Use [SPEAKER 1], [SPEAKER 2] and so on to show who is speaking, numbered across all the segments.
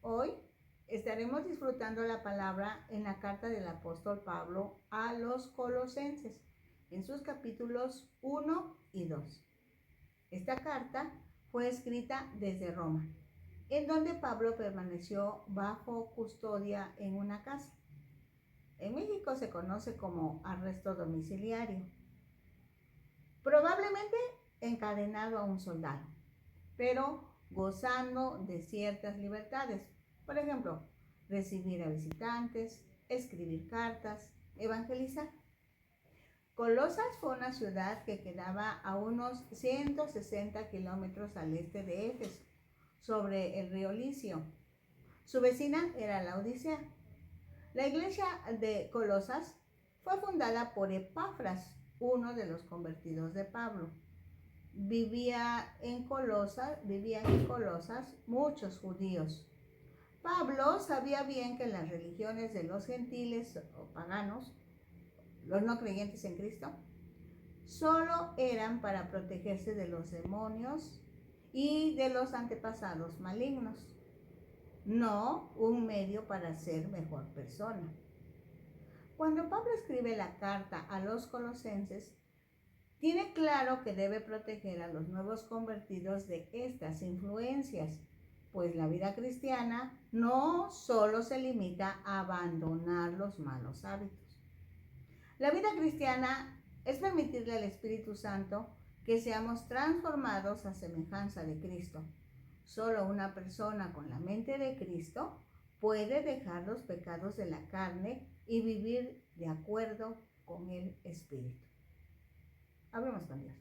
[SPEAKER 1] Hoy estaremos disfrutando la palabra en la carta del apóstol Pablo a los Colosenses, en sus capítulos 1 y 2. Esta carta fue escrita desde Roma, en donde Pablo permaneció bajo custodia en una casa. En México se conoce como arresto domiciliario, probablemente encadenado a un soldado, pero gozando de ciertas libertades. Por ejemplo, recibir a visitantes, escribir cartas, evangelizar. Colosas fue una ciudad que quedaba a unos 160 kilómetros al este de Éfeso, sobre el río Licio. Su vecina era Laodicea. La iglesia de Colosas fue fundada por Epafras, uno de los convertidos de Pablo. Vivían en Colosas muchos judíos. Pablo sabía bien que las religiones de los gentiles o paganos, los no creyentes en Cristo, solo eran para protegerse de los demonios y de los antepasados malignos, no un medio para ser mejor persona. Cuando Pablo escribe la carta a los colosenses, tiene claro que debe proteger a los nuevos convertidos de estas influencias, pues la vida cristiana no solo se limita a abandonar los malos hábitos. La vida cristiana es permitirle al Espíritu Santo que seamos transformados a semejanza de Cristo. Solo una persona con la mente de Cristo puede dejar los pecados de la carne y vivir de acuerdo con el Espíritu. Hablemos con Dios.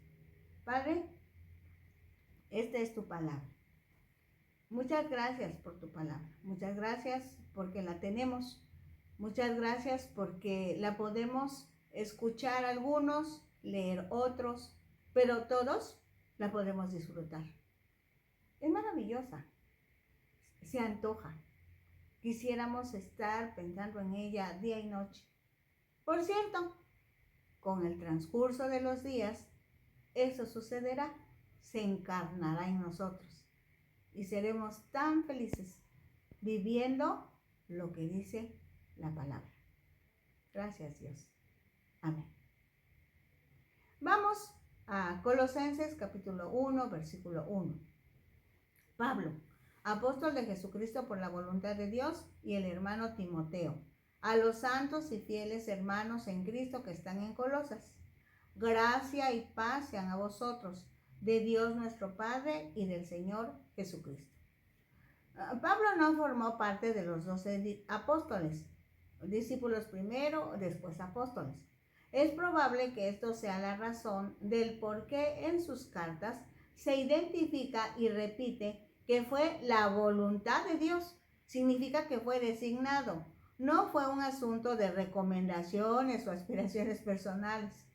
[SPEAKER 1] Padre, esta es tu palabra. Muchas gracias por tu palabra. Muchas gracias porque la tenemos. Muchas gracias porque la podemos escuchar algunos, leer otros, pero todos la podemos disfrutar. Es maravillosa. Se antoja. Quisiéramos estar pensando en ella día y noche. Por cierto, con el transcurso de los días, eso sucederá, se encarnará en nosotros y seremos tan felices viviendo lo que dice la palabra. Gracias, Dios. Amén. Vamos a Colosenses capítulo 1, versículo 1. Pablo, apóstol de Jesucristo por la voluntad de Dios, y el hermano Timoteo, a los santos y fieles hermanos en Cristo que están en Colosas. Gracia y paz sean a vosotros, de Dios nuestro Padre y del Señor Jesucristo. Pablo no formó parte de los 12 apóstoles, discípulos primero, después apóstoles. Es probable que esto sea la razón del por qué en sus cartas se identifica y repite que fue la voluntad de Dios. Significa que fue designado. No fue un asunto de recomendaciones o aspiraciones personales.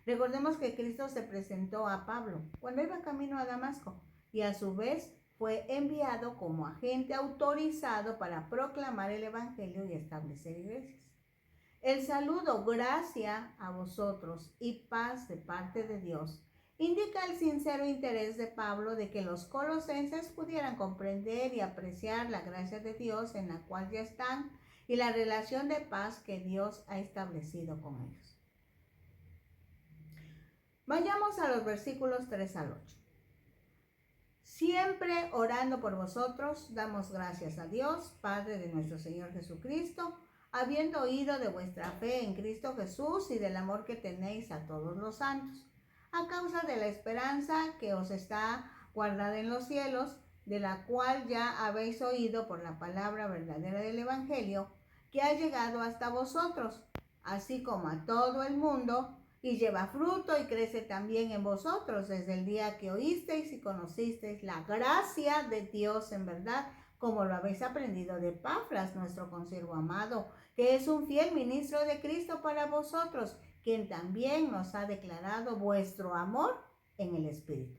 [SPEAKER 1] Recordemos que Cristo se presentó a Pablo cuando iba camino a Damasco y a su vez fue enviado como agente autorizado para proclamar el evangelio y establecer iglesias. El saludo, gracia a vosotros y paz de parte de Dios, indica el sincero interés de Pablo de que los colosenses pudieran comprender y apreciar la gracia de Dios en la cual ya están y la relación de paz que Dios ha establecido con ellos. Vayamos a los versículos 3 al 8. Siempre orando por vosotros, damos gracias a Dios, Padre de nuestro Señor Jesucristo, habiendo oído de vuestra fe en Cristo Jesús y del amor que tenéis a todos los santos, a causa de la esperanza que os está guardada en los cielos, de la cual ya habéis oído por la palabra verdadera del Evangelio, que ha llegado hasta vosotros, así como a todo el mundo, y lleva fruto y crece también en vosotros desde el día que oísteis y conocisteis la gracia de Dios en verdad, como lo habéis aprendido de Epafras, nuestro consiervo amado, que es un fiel ministro de Cristo para vosotros, quien también nos ha declarado vuestro amor en el Espíritu.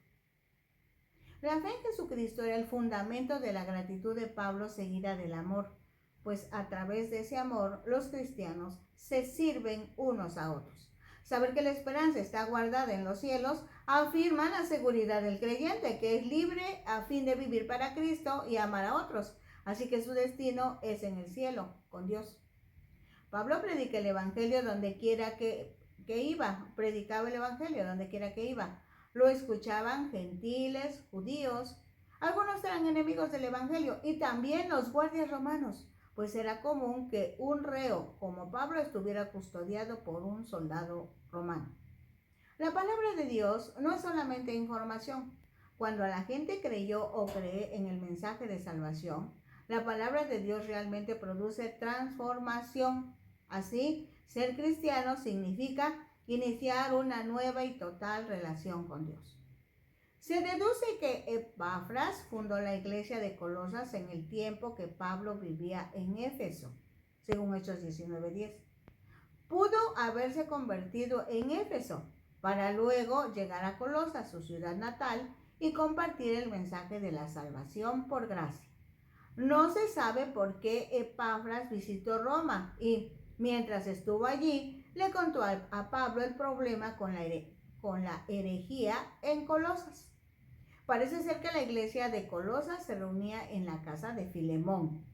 [SPEAKER 1] La fe en Jesucristo era el fundamento de la gratitud de Pablo, seguida del amor, pues a través de ese amor los cristianos se sirven unos a otros. Saber que la esperanza está guardada en los cielos afirma la seguridad del creyente, que es libre a fin de vivir para Cristo y amar a otros. así que su destino es en el cielo, con Dios. Pablo predica el evangelio donde quiera que iba, predicaba el evangelio donde quiera que iba. Lo escuchaban gentiles, judíos, algunos eran enemigos del evangelio y también los guardias romanos, pues era común que un reo como Pablo estuviera custodiado por un soldado romano. La palabra de Dios no es solamente información. Cuando la gente creyó o cree en el mensaje de salvación, la palabra de Dios realmente produce transformación. Así, ser cristiano significa iniciar una nueva y total relación con Dios. Se deduce que Epafras fundó la iglesia de Colosas en el tiempo que Pablo vivía en Éfeso, según Hechos 19:10. Pudo haberse convertido en Éfeso para luego llegar a Colosas, su ciudad natal, y compartir el mensaje de la salvación por gracia. No se sabe por qué Epafras visitó Roma y, mientras estuvo allí, le contó a Pablo el problema con la herejía en Colosas. Parece ser que la iglesia de Colosas se reunía en la casa de Filemón.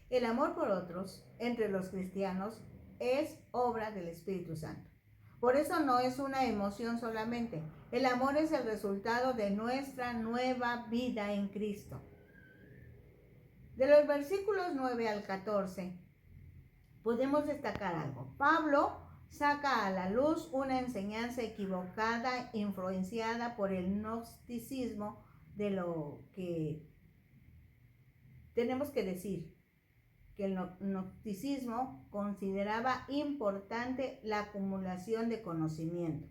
[SPEAKER 1] El amor por otros entre los cristianos es obra del Espíritu Santo. Por eso no es una emoción solamente. El amor es el resultado de nuestra nueva vida en Cristo. De los versículos 9 al 14, podemos destacar algo. Pablo saca a la luz una enseñanza equivocada, influenciada por el gnosticismo, de lo que tenemos que decir que el gnosticismo consideraba importante la acumulación de conocimiento.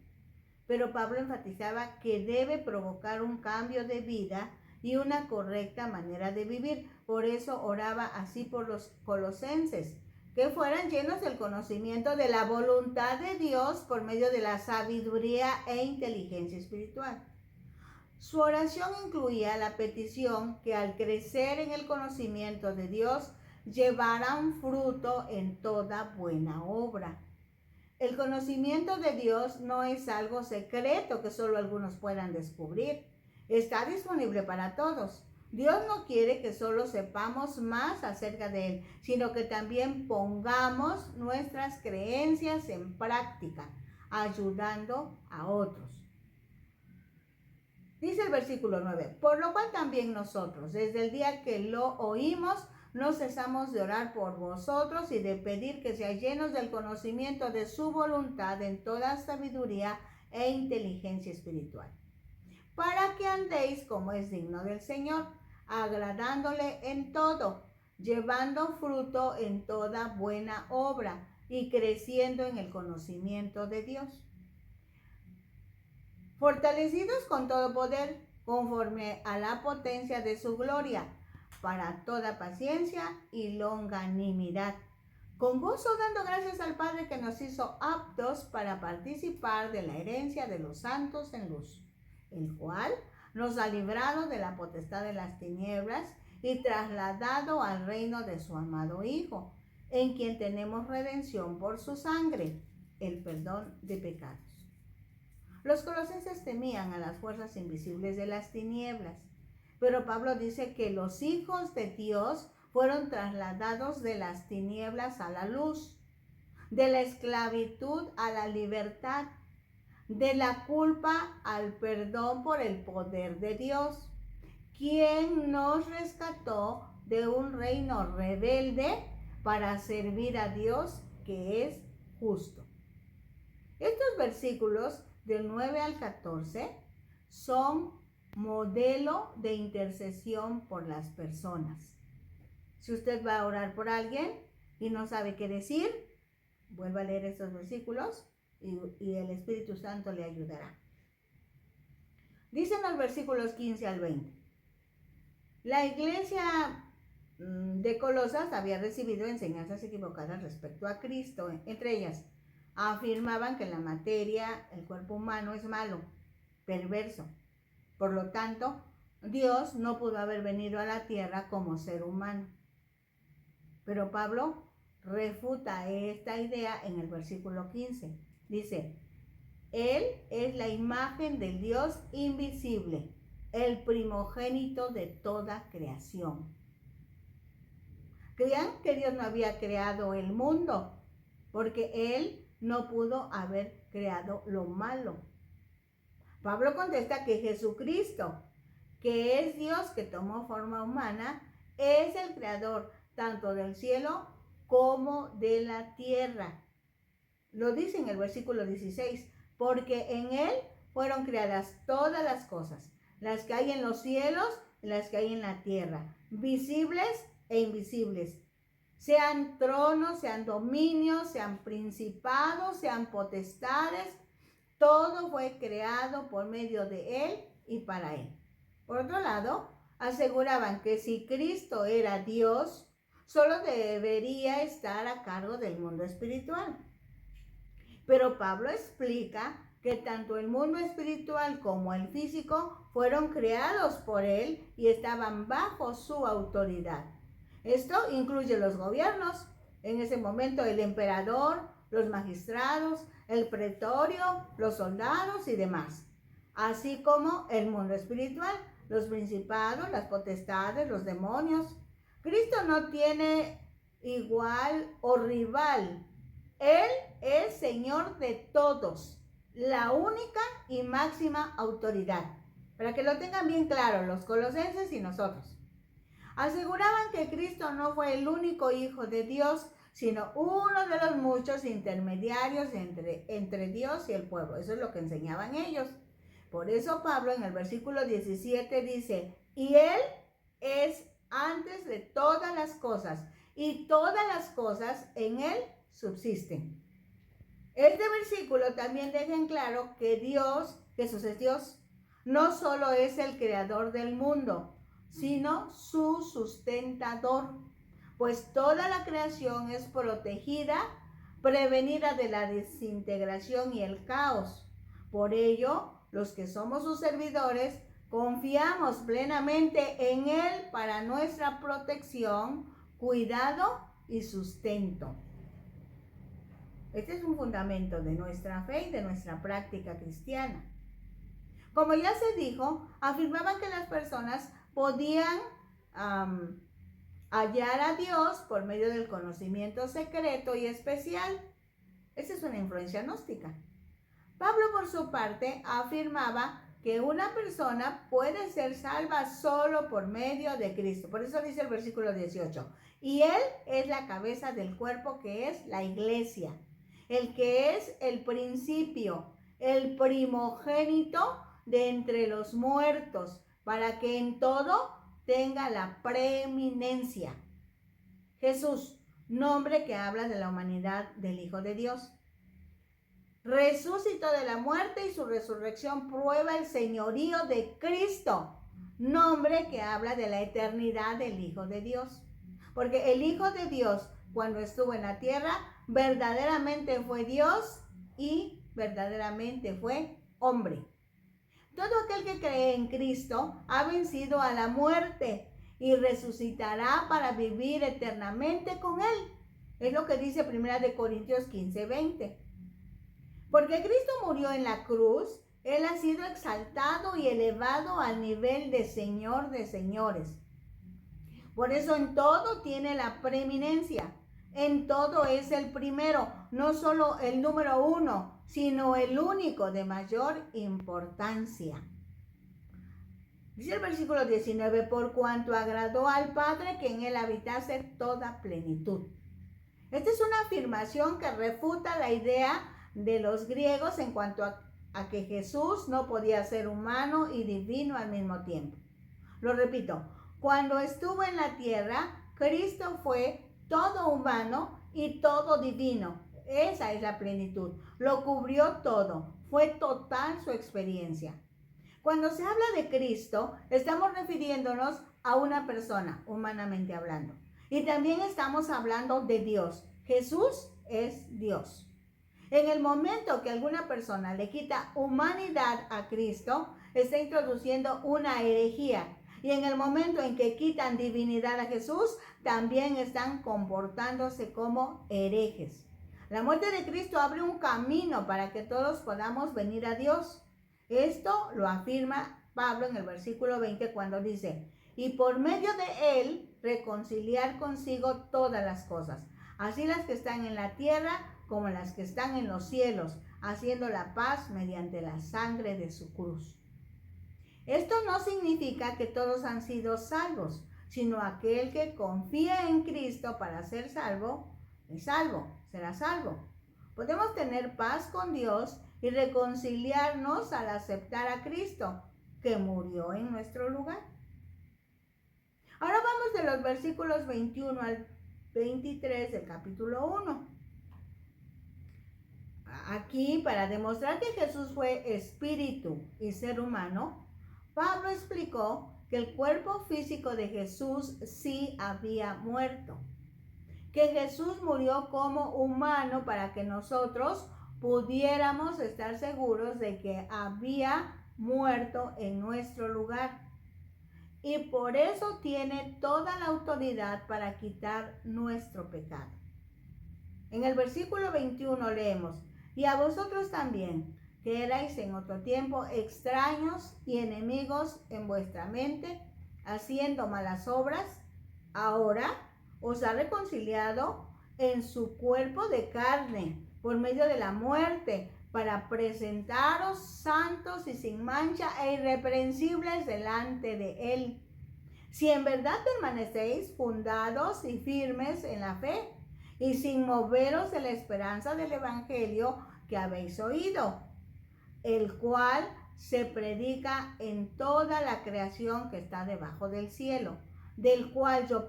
[SPEAKER 1] Pero Pablo enfatizaba que debe provocar un cambio de vida y una correcta manera de vivir. Por eso oraba así por los colosenses, que fueran llenos del conocimiento de la voluntad de Dios por medio de la sabiduría e inteligencia espiritual. Su oración incluía la petición que al crecer en el conocimiento de Dios llevaran fruto en toda buena obra. El conocimiento de Dios no es algo secreto que solo algunos puedan descubrir. Está disponible para todos. Dios no quiere que solo sepamos más acerca de Él, sino que también pongamos nuestras creencias en práctica, ayudando a otros. Dice el versículo 9, por lo cual también nosotros, desde el día que lo oímos, no cesamos de orar por vosotros y de pedir que seáis llenos del conocimiento de su voluntad en toda sabiduría e inteligencia espiritual, para que andéis como es digno del Señor, agradándole en todo, llevando fruto en toda buena obra y creciendo en el conocimiento de Dios, fortalecidos con todo poder, conforme a la potencia de su gloria, para toda paciencia y longanimidad, con gozo dando gracias al Padre que nos hizo aptos para participar de la herencia de los santos en luz, el cual nos ha librado de la potestad de las tinieblas y trasladado al reino de su amado Hijo, en quien tenemos redención por su sangre, el perdón de pecados. Los colosenses temían a las fuerzas invisibles de las tinieblas, pero Pablo dice que los hijos de Dios fueron trasladados de las tinieblas a la luz, de la esclavitud a la libertad, de la culpa al perdón por el poder de Dios, quien nos rescató de un reino rebelde para servir a Dios que es justo. Estos versículos del 9 al 14 son modelo de intercesión por las personas. Si usted va a orar por alguien y no sabe qué decir, vuelva a leer estos versículos y el Espíritu Santo le ayudará. Dicen los versículos 15 al 20. La iglesia de Colosas había recibido enseñanzas equivocadas respecto a Cristo. Entre ellas, afirmaban que la materia, el cuerpo humano, es malo, perverso. Por lo tanto, Dios no pudo haber venido a la tierra como ser humano. Pero Pablo refuta esta idea en el versículo 15. Dice, Él es la imagen del Dios invisible, el primogénito de toda creación. creían que Dios no había creado el mundo, porque Él no pudo haber creado lo malo. Pablo contesta que Jesucristo, que es Dios que tomó forma humana, es el creador tanto del cielo como de la tierra. Lo dice en el versículo 16, porque en Él fueron creadas todas las cosas, las que hay en los cielos y las que hay en la tierra, visibles e invisibles, sean tronos, sean dominios, sean principados, sean potestades, todo fue creado por medio de Él y para Él. Por otro lado, aseguraban que si Cristo era Dios, solo debería estar a cargo del mundo espiritual. Pero Pablo explica que tanto el mundo espiritual como el físico fueron creados por Él y estaban bajo su autoridad. Esto incluye los gobiernos, en ese momento el emperador, los magistrados, el pretorio, los soldados y demás, así como el mundo espiritual, los principados, las potestades, los demonios. Cristo no tiene igual o rival. Él es Señor de todos, la única y máxima autoridad. Para que lo tengan bien claro los colosenses y nosotros. Aseguraban que Cristo no fue el único Hijo de Dios, sino uno de los muchos intermediarios entre Dios y el pueblo. Eso es lo que enseñaban ellos. Por eso Pablo en el versículo 17 dice, y Él es antes de todas las cosas, y todas las cosas en Él subsisten. Este versículo también deja en claro que Dios, Jesús es Dios, no solo es el creador del mundo, sino su sustentador, pues toda la creación es protegida, prevenida de la desintegración y el caos. Por ello, los que somos sus servidores, confiamos plenamente en Él para nuestra protección, cuidado y sustento. Este es un fundamento de nuestra fe y de nuestra práctica cristiana. Como ya se dijo, afirmaban que las personas podían hallar a Dios por medio del conocimiento secreto y especial. Esa es una influencia gnóstica. Pablo, por su parte, afirmaba que una persona puede ser salva solo por medio de Cristo. Por eso dice el versículo 18. Y Él es la cabeza del cuerpo, que es la iglesia, el que es el principio, el primogénito de entre los muertos, para que en todo tenga la preeminencia. Jesús, nombre que habla de la humanidad del Hijo de Dios. Resucitó de la muerte y su resurrección prueba el señorío de Cristo, nombre que habla de la eternidad del Hijo de Dios. Porque el Hijo de Dios, cuando estuvo en la tierra, verdaderamente fue Dios y verdaderamente fue hombre. Todo aquel que cree en Cristo ha vencido a la muerte y resucitará para vivir eternamente con Él. Es lo que dice 1 Corintios 15:20. Porque Cristo murió en la cruz, Él ha sido exaltado y elevado al nivel de Señor de señores. Por eso en todo tiene la preeminencia. En todo es el primero, no solo el número uno, sino el único de mayor importancia. Dice el versículo 19, por cuanto agradó al Padre que en Él habitase toda plenitud. Esta es una afirmación que refuta la idea de los griegos en cuanto a que Jesús no podía ser humano y divino al mismo tiempo. Lo repito, cuando estuvo en la tierra, Cristo fue todo humano y todo divino. Esa es la plenitud. Lo cubrió todo. Fue total su experiencia. Cuando se habla de Cristo, estamos refiriéndonos a una persona, humanamente hablando. Y también estamos hablando de Dios. Jesús es Dios. En el momento que alguna persona le quita humanidad a Cristo, está introduciendo una herejía. Y en el momento en que quitan divinidad a Jesús, también están comportándose como herejes. La muerte de Cristo abre un camino para que todos podamos venir a Dios. Esto lo afirma Pablo en el versículo 20 cuando dice, y por medio de él reconciliar consigo todas las cosas, así las que están en la tierra como las que están en los cielos, haciendo la paz mediante la sangre de su cruz. Esto no significa que todos han sido salvos, sino aquel que confía en Cristo para ser salvo, es salvo, será salvo. Podemos tener paz con Dios y reconciliarnos al aceptar a Cristo, que murió en nuestro lugar. Ahora vamos de los versículos 21 al 23 del capítulo 1. Aquí, para demostrar que Jesús fue espíritu y ser humano, Pablo explicó que el cuerpo físico de Jesús sí había muerto, que Jesús murió como humano para que nosotros pudiéramos estar seguros de que había muerto en nuestro lugar. Y por eso tiene toda la autoridad para quitar nuestro pecado. En el versículo 21 leemos: y a vosotros también, que erais en otro tiempo extraños y enemigos en vuestra mente, haciendo malas obras, ahora os ha reconciliado en su cuerpo de carne, por medio de la muerte, para presentaros santos y sin mancha e irreprensibles delante de él. Si en verdad permanecéis fundados y firmes en la fe, y sin moveros de la esperanza del evangelio que habéis oído, el cual se predica en toda la creación que está debajo del cielo, del cual yo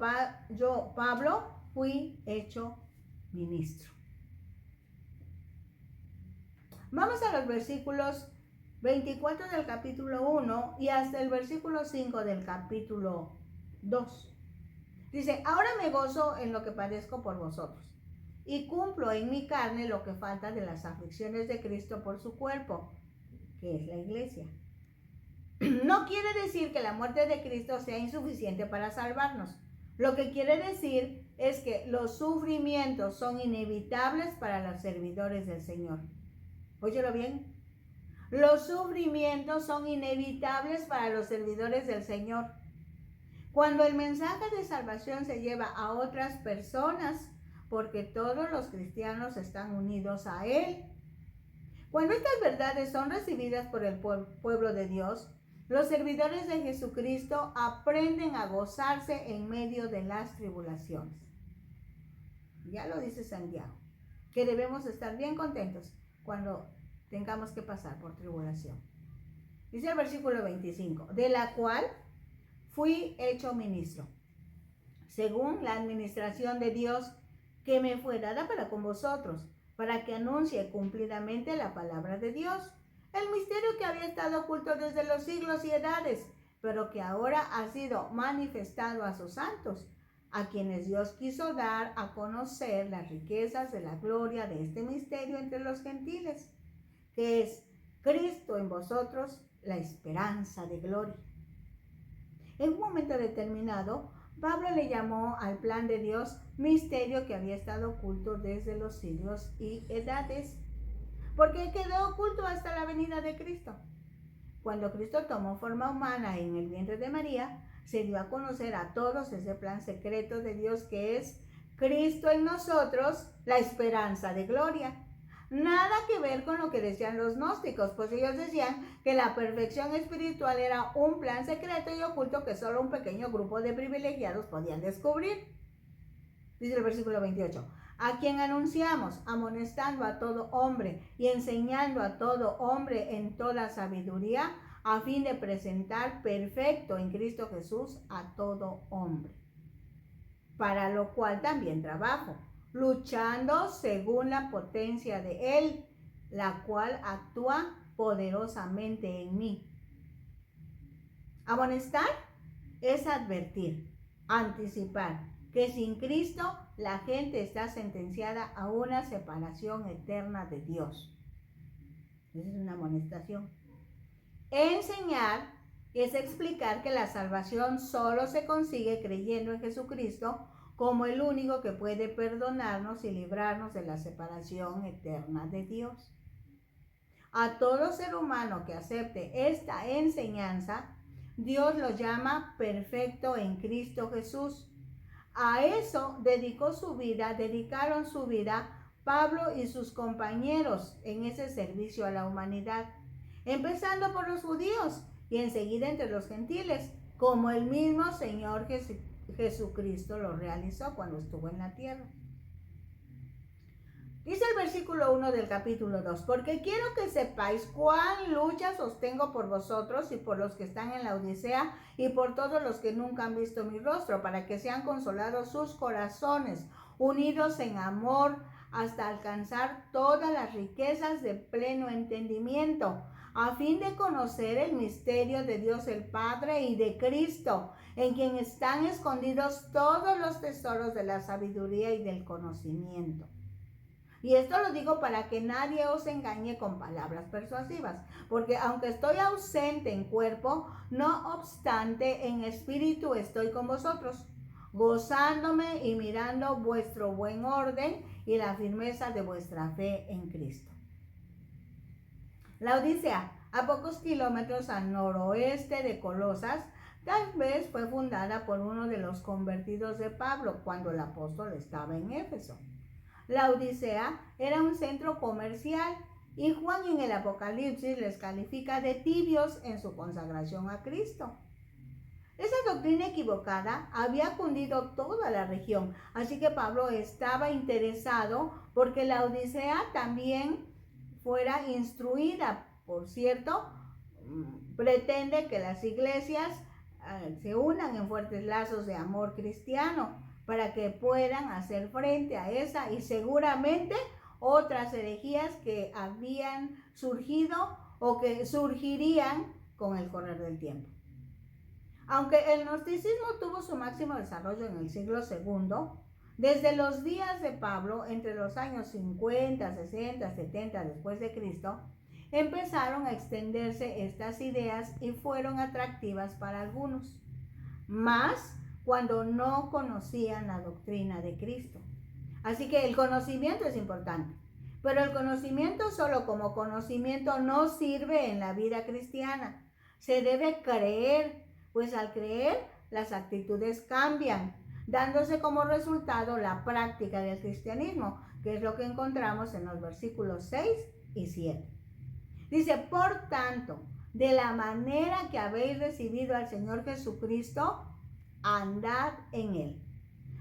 [SPEAKER 1] Pablo, fui hecho ministro. Vamos a los versículos 24 del capítulo 1 y hasta el versículo 5 del capítulo 2. Dice: ahora me gozo en lo que padezco por vosotros, y cumplo en mi carne lo que falta de las aflicciones de Cristo por su cuerpo, que es la iglesia. No quiere decir que la muerte de Cristo sea insuficiente para salvarnos. Lo que quiere decir es que los sufrimientos son inevitables para los servidores del Señor. Óyelo bien. Los sufrimientos son inevitables para los servidores del Señor. Cuando el mensaje de salvación se lleva a otras personas, porque todos los cristianos están unidos a Él. Cuando estas verdades son recibidas por el pueblo de Dios, los servidores de Jesucristo aprenden a gozarse en medio de las tribulaciones. Ya lo dice Santiago, que debemos estar bien contentos cuando tengamos que pasar por tribulación. Dice el versículo 25, de la cual fui hecho ministro, según la administración de Dios que me fue dada para con vosotros, para que anuncie cumplidamente la palabra de Dios, el misterio que había estado oculto desde los siglos y edades, pero que ahora ha sido manifestado a sus santos, a quienes Dios quiso dar a conocer las riquezas de la gloria de este misterio entre los gentiles, que es Cristo en vosotros, la esperanza de gloria. En un momento determinado, Pablo le llamó al plan de Dios misterio que había estado oculto desde los siglos y edades, porque quedó oculto hasta la venida de Cristo. Cuando Cristo tomó forma humana en el vientre de María, se dio a conocer a todos ese plan secreto de Dios que es Cristo en nosotros, la esperanza de gloria. Nada que ver con lo que decían los gnósticos, pues ellos decían que la perfección espiritual era un plan secreto y oculto que solo un pequeño grupo de privilegiados podían descubrir. Dice el versículo 28, a quien anunciamos, amonestando a todo hombre y enseñando a todo hombre en toda sabiduría, a fin de presentar perfecto en Cristo Jesús a todo hombre. Para lo cual también trabajo, luchando según la potencia de Él, la cual actúa poderosamente en mí. Amonestar es advertir, anticipar, que sin Cristo la gente está sentenciada a una separación eterna de Dios. Esa es una amonestación. Enseñar es explicar que la salvación solo se consigue creyendo en Jesucristo como el único que puede perdonarnos y librarnos de la separación eterna de Dios. A todo ser humano que acepte esta enseñanza, Dios lo llama perfecto en Cristo Jesús. A eso dedicaron su vida Pablo y sus compañeros en ese servicio a la humanidad, empezando por los judíos y enseguida entre los gentiles, como el mismo Señor Jesucristo lo realizó cuando estuvo en la tierra. Dice el versículo 1 del capítulo 2, porque quiero que sepáis cuán lucha sostengo por vosotros y por los que están en la Odisea y por todos los que nunca han visto mi rostro, para que sean consolados sus corazones, unidos en amor, hasta alcanzar todas las riquezas de pleno entendimiento, a fin de conocer el misterio de Dios el Padre y de Cristo, en quien están escondidos todos los tesoros de la sabiduría y del conocimiento. Y esto lo digo para que nadie os engañe con palabras persuasivas, porque aunque estoy ausente en cuerpo, no obstante en espíritu estoy con vosotros, gozándome y mirando vuestro buen orden y la firmeza de vuestra fe en Cristo. La Odisea, a pocos kilómetros al noroeste de Colosas, tal vez fue fundada por uno de los convertidos de Pablo cuando el apóstol estaba en Éfeso. La Odisea era un centro comercial y Juan en el Apocalipsis les califica de tibios en su consagración a Cristo. Esa doctrina equivocada había cundido toda la región, así que Pablo estaba interesado porque la Odisea también fuera instruida. Por cierto, pretende que las iglesias se unan en fuertes lazos de amor cristiano para que puedan hacer frente a esa y seguramente otras herejías que habían surgido o que surgirían con el correr del tiempo. Aunque el gnosticismo tuvo su máximo desarrollo en el siglo II, desde los días de Pablo, entre los años 50, 60, 70 después de Cristo, empezaron a extenderse estas ideas y fueron atractivas para algunos, más cuando no conocían la doctrina de Cristo. Así que el conocimiento es importante, pero el conocimiento solo como conocimiento no sirve en la vida cristiana. Se debe creer, pues al creer las actitudes cambian, dándose como resultado la práctica del cristianismo, que es lo que encontramos en los versículos 6 y 7. Dice, por tanto, de la manera que habéis recibido al Señor Jesucristo, andad en él,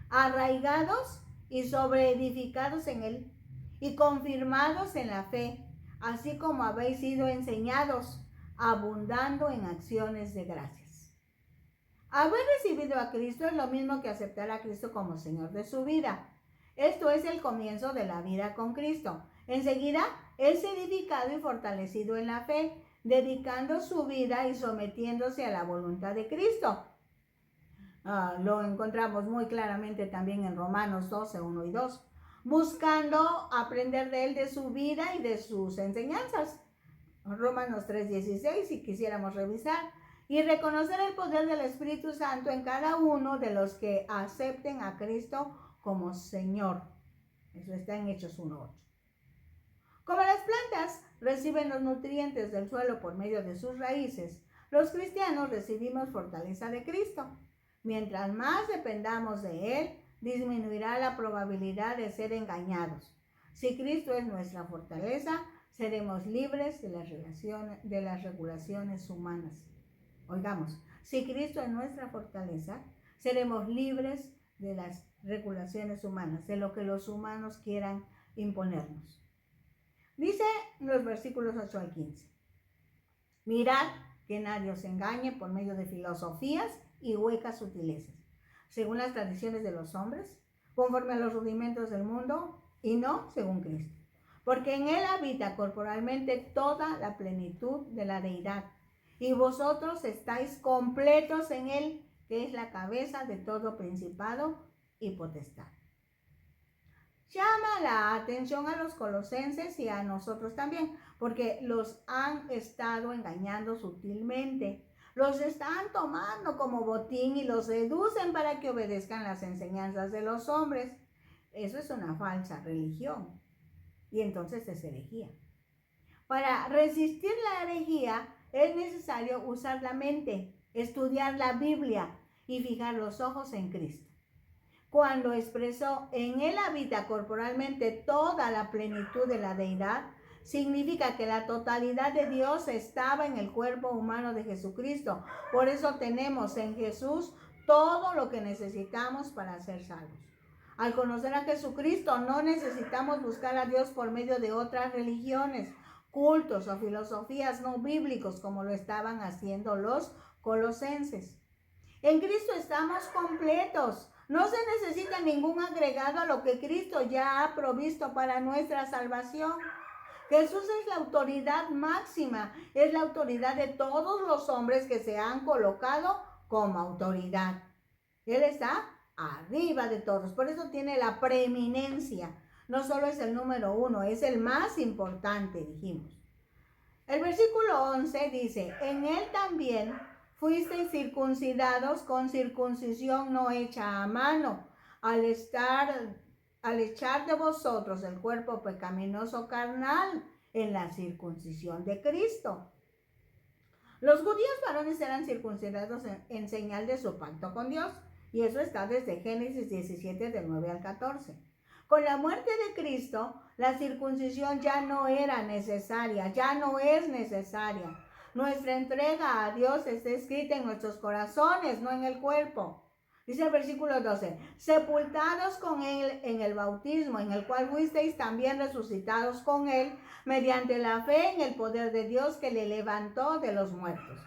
[SPEAKER 1] arraigados y sobreedificados en él, y confirmados en la fe, así como habéis sido enseñados, abundando en acciones de gracias. Haber recibido a Cristo es lo mismo que aceptar a Cristo como Señor de su vida. Esto es el comienzo de la vida con Cristo. Enseguida, es edificado y fortalecido en la fe, dedicando su vida y sometiéndose a la voluntad de Cristo. Lo encontramos muy claramente también en Romanos 12, 1 y 2, buscando aprender de él, de su vida y de sus enseñanzas. Romanos 3, 16, si quisiéramos revisar, y reconocer el poder del Espíritu Santo en cada uno de los que acepten a Cristo como Señor. Eso está en Hechos 1, 8. Como las plantas reciben los nutrientes del suelo por medio de sus raíces, los cristianos recibimos fortaleza de Cristo. Mientras más dependamos de Él, disminuirá la probabilidad de ser engañados. Si Cristo es nuestra fortaleza, seremos libres de las regulaciones humanas. Oigamos, si Cristo es nuestra fortaleza, seremos libres de las regulaciones humanas, de lo que los humanos quieran imponernos. Dice los versículos 8 al 15. Mirad que nadie os engañe por medio de filosofías y huecas sutilezas, según las tradiciones de los hombres, conforme a los rudimentos del mundo, y no según Cristo. Porque en él habita corporalmente toda la plenitud de la deidad, y vosotros estáis completos en él, que es la cabeza de todo principado y potestad. Llama la atención a los colosenses y a nosotros también, porque los han estado engañando sutilmente. Los están tomando como botín y los seducen para que obedezcan las enseñanzas de los hombres. Eso es una falsa religión. Y entonces es herejía. Para resistir la herejía es necesario usar la mente, estudiar la Biblia y fijar los ojos en Cristo. Cuando expresó en él habita corporalmente toda la plenitud de la deidad, significa que la totalidad de Dios estaba en el cuerpo humano de Jesucristo. Por eso tenemos en Jesús todo lo que necesitamos para ser salvos. Al conocer a Jesucristo, no necesitamos buscar a Dios por medio de otras religiones, cultos o filosofías no bíblicos como lo estaban haciendo los colosenses. En Cristo estamos completos. No se necesita ningún agregado a lo que Cristo ya ha provisto para nuestra salvación. Jesús es la autoridad máxima, es la autoridad de todos los hombres que se han colocado como autoridad. Él está arriba de todos, por eso tiene la preeminencia. No solo es el número 1, es el más importante, dijimos. El versículo 11 dice, en él también fuisteis circuncidados con circuncisión no hecha a mano, al echar de vosotros el cuerpo pecaminoso carnal en la circuncisión de Cristo. Los judíos varones eran circuncidados en señal de su pacto con Dios, y eso está desde Génesis 17, del 9 al 14. Con la muerte de Cristo, la circuncisión ya no era necesaria, ya no es necesaria. Nuestra entrega a Dios está escrita en nuestros corazones, no en el cuerpo. Dice el versículo 12, sepultados con él en el bautismo, en el cual fuisteis también resucitados con él, mediante la fe en el poder de Dios que le levantó de los muertos.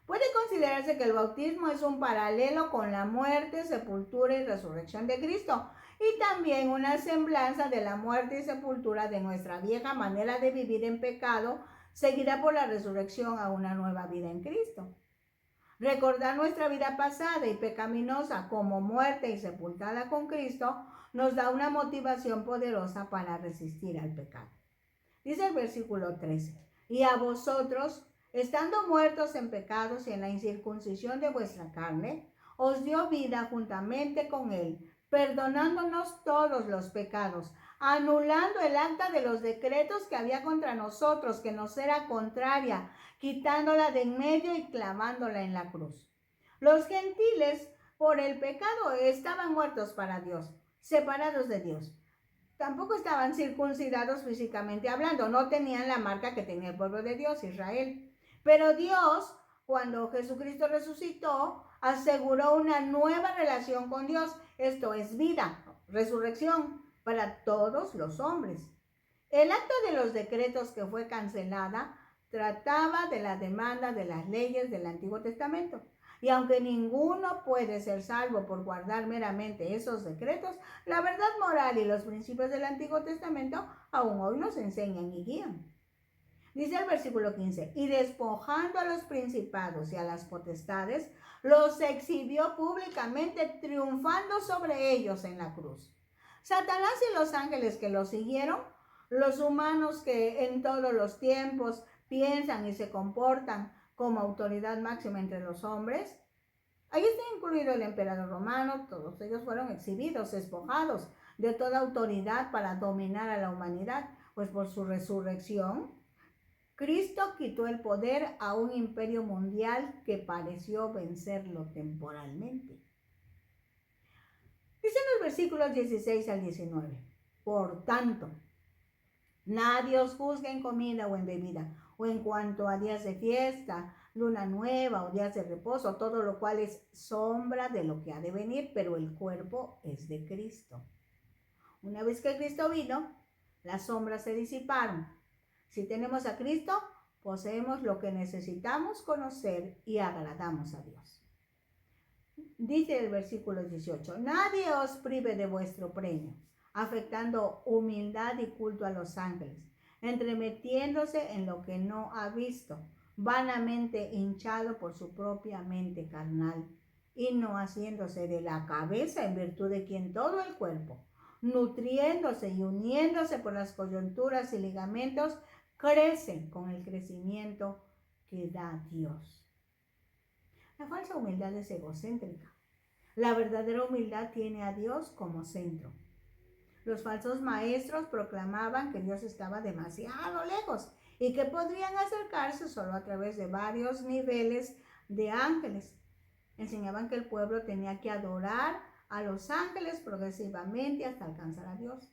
[SPEAKER 1] Puede considerarse que el bautismo es un paralelo con la muerte, sepultura y resurrección de Cristo, y también una semblanza de la muerte y sepultura de nuestra vieja manera de vivir en pecado, seguida por la resurrección a una nueva vida en Cristo. Recordar nuestra vida pasada y pecaminosa como muerta y sepultada con Cristo nos da una motivación poderosa para resistir al pecado. Dice el versículo 13, y a vosotros, estando muertos en pecados y en la incircuncisión de vuestra carne, os dio vida juntamente con él, perdonándonos todos los pecados, anulando el acta de los decretos que había contra nosotros, que nos era contraria, quitándola de en medio y clavándola en la cruz. Los gentiles, por el pecado, estaban muertos para Dios, separados de Dios. Tampoco estaban circuncidados físicamente hablando, no tenían la marca que tenía el pueblo de Dios, Israel. Pero Dios, cuando Jesucristo resucitó, aseguró una nueva relación con Dios. Esto es vida, resurrección para todos los hombres. El acta de los decretos que fue cancelada trataba de la demanda de las leyes del Antiguo Testamento. Y aunque ninguno puede ser salvo por guardar meramente esos decretos, la verdad moral y los principios del Antiguo Testamento aún hoy nos enseñan y guían. Dice el versículo 15, y despojando a los principados y a las potestades, los exhibió públicamente, triunfando sobre ellos en la cruz. Satanás y los ángeles que lo siguieron, los humanos que en todos los tiempos piensan y se comportan como autoridad máxima entre los hombres, ahí está incluido el emperador romano, todos ellos fueron exhibidos, despojados de toda autoridad para dominar a la humanidad, pues por su resurrección, Cristo quitó el poder a un imperio mundial que pareció vencerlo temporalmente. Dicen los versículos 16 al 19, por tanto, nadie os juzgue en comida o en bebida, o en cuanto a días de fiesta, luna nueva o días de reposo, todo lo cual es sombra de lo que ha de venir, pero el cuerpo es de Cristo. Una vez que Cristo vino, las sombras se disiparon. Si tenemos a Cristo, poseemos lo que necesitamos conocer y agradamos a Dios. Dice el versículo 18, nadie os prive de vuestro premio, afectando humildad y culto a los ángeles, entremetiéndose en lo que no ha visto, vanamente hinchado por su propia mente carnal, y no haciéndose de la cabeza en virtud de quien todo el cuerpo, nutriéndose y uniéndose por las coyunturas y ligamentos, crecen con el crecimiento que da Dios. La falsa humildad es egocéntrica. La verdadera humildad tiene a Dios como centro. Los falsos maestros proclamaban que Dios estaba demasiado lejos y que podrían acercarse solo a través de varios niveles de ángeles. Enseñaban que el pueblo tenía que adorar a los ángeles progresivamente hasta alcanzar a Dios.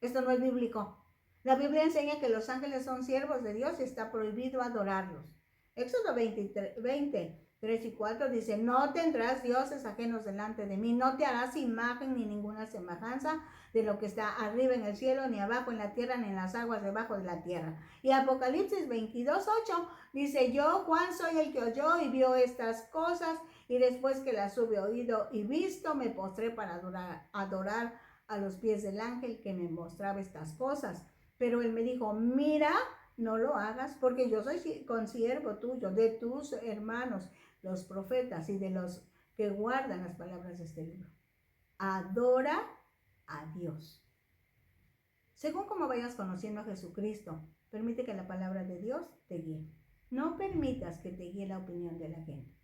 [SPEAKER 1] Esto no es bíblico. La Biblia enseña que los ángeles son siervos de Dios y está prohibido adorarlos. Éxodo 23 y 4 dice: no tendrás dioses ajenos delante de mí, no te harás imagen ni ninguna semejanza de lo que está arriba en el cielo, ni abajo en la tierra, ni en las aguas debajo de la tierra. Y Apocalipsis 22:8 dice: yo, Juan, soy el que oyó y vio estas cosas, y después que las hube oído y visto, me postré para adorar a los pies del ángel que me mostraba estas cosas. Pero él me dijo: mira, no lo hagas, porque yo soy consiervo tuyo, de tus hermanos, los profetas, y de los que guardan las palabras de este libro. Adora a Dios. Según como vayas conociendo a Jesucristo, permite que la palabra de Dios te guíe. No permitas que te guíe la opinión de la gente.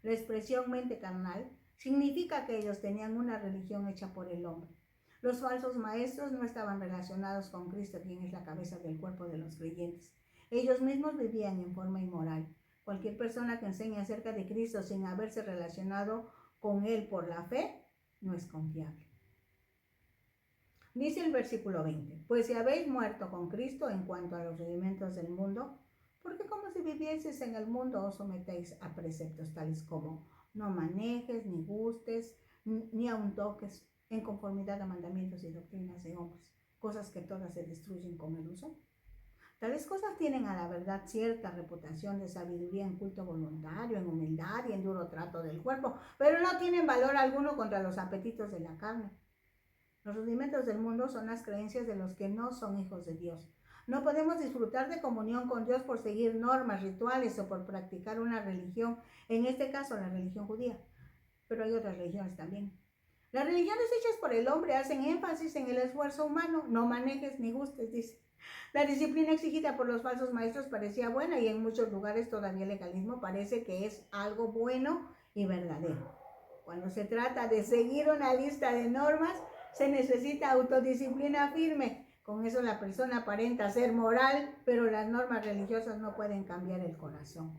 [SPEAKER 1] La expresión mente carnal significa que ellos tenían una religión hecha por el hombre. Los falsos maestros no estaban relacionados con Cristo, quien es la cabeza del cuerpo de los creyentes. Ellos mismos vivían en forma inmoral. Cualquier persona que enseñe acerca de Cristo sin haberse relacionado con Él por la fe, no es confiable. Dice el versículo 20: pues si habéis muerto con Cristo en cuanto a los rudimentos del mundo, porque como si vivieseis en el mundo os sometéis a preceptos tales como: no manejes, ni gustes, ni aun toques, en conformidad a mandamientos y doctrinas de hombres, cosas que todas se destruyen con el uso. Tales cosas tienen a la verdad cierta reputación de sabiduría en culto voluntario, en humildad y en duro trato del cuerpo, pero no tienen valor alguno contra los apetitos de la carne. Los rudimentos del mundo son las creencias de los que no son hijos de Dios. No podemos disfrutar de comunión con Dios por seguir normas, rituales o por practicar una religión, en este caso la religión judía, pero hay otras religiones también. Las religiones hechas por el hombre hacen énfasis en el esfuerzo humano. No manejes ni gustes, dice. La disciplina exigida por los falsos maestros parecía buena, y en muchos lugares todavía el legalismo parece que es algo bueno y verdadero. Cuando se trata de seguir una lista de normas, se necesita autodisciplina firme. Con eso la persona aparenta ser moral, pero las normas religiosas no pueden cambiar el corazón.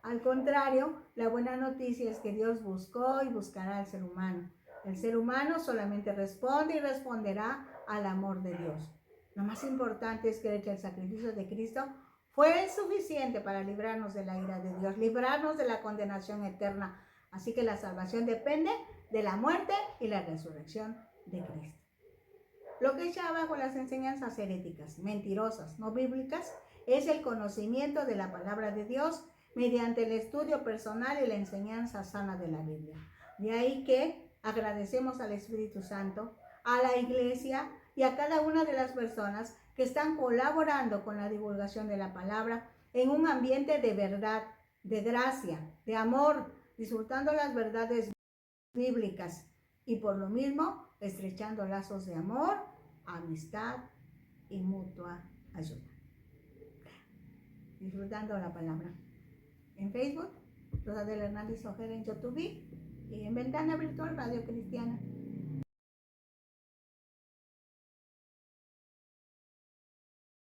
[SPEAKER 1] Al contrario, la buena noticia es que Dios buscó y buscará al ser humano. El ser humano solamente responde y responderá al amor de Dios. Lo más importante es creer que el sacrificio de Cristo fue suficiente para librarnos de la ira de Dios, librarnos de la condenación eterna. Así que la salvación depende de la muerte y la resurrección de Cristo. Lo que echa abajo las enseñanzas heréticas, mentirosas, no bíblicas, es el conocimiento de la palabra de Dios mediante el estudio personal y la enseñanza sana de la Biblia. De ahí que agradecemos al Espíritu Santo, a la iglesia y a cada una de las personas que están colaborando con la divulgación de la palabra en un ambiente de verdad, de gracia, de amor, disfrutando las verdades bíblicas y por lo mismo estrechando lazos de amor, amistad y mutua ayuda. Disfrutando la palabra. En Facebook, Rosa del Hernández Ojeda, en YouTube y en Ventana Virtual Radio Cristiana.